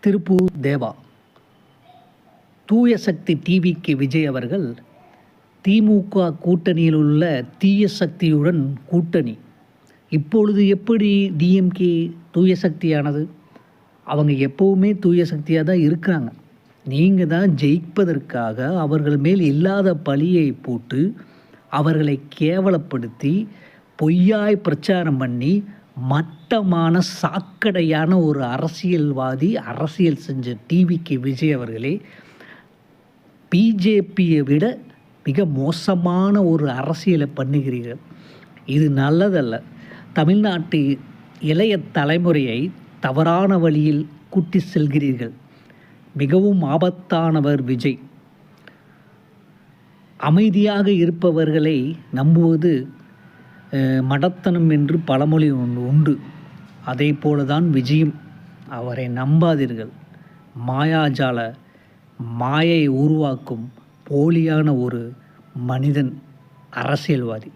திருப்பூர் தேவா. தூய சக்தி டிவிக்கு விஜய் அவர்கள் திமுக கூட்டணியில் உள்ள தீய சக்தியுடன் கூட்டணி. இப்பொழுது எப்படி டிஎம்கே தூய சக்தியானது? அவங்க எப்போவுமே தூய சக்தியாக தான் இருக்கிறாங்க. நீங்கள் தான் ஜெயிப்பதற்காக அவர்கள் மேல் இல்லாத பழியை போட்டு அவர்களை கேவலப்படுத்தி பொய்யாய் பிரச்சாரம் பண்ணி மட்டமான சாக்கடையான ஒரு அரசியல்வாதி அரசியல் செஞ்ச டிவிக்கு விஜய் அவர்களே பிஜேபியை விட மிக மோசமான ஒரு அரசியலை பண்ணுகிறீர்கள். இது நல்லதல்ல. தமிழ்நாட்டு இளைய தலைமுறையை தவறான வழியில் கூட்டி செல்கிறீர்கள். மிகவும் ஆபத்தானவர் விஜய். அமைதியாக இருப்பவர்களை நம்புவது மடத்தனம் என்று பழமொழி உண்டு. அதே போலதான் விஜயும். அவரை நம்பாதீர்கள். மாயாஜால மாயை உருவாக்கும் போலியான ஒரு மனிதன், அரசியல்வாதி.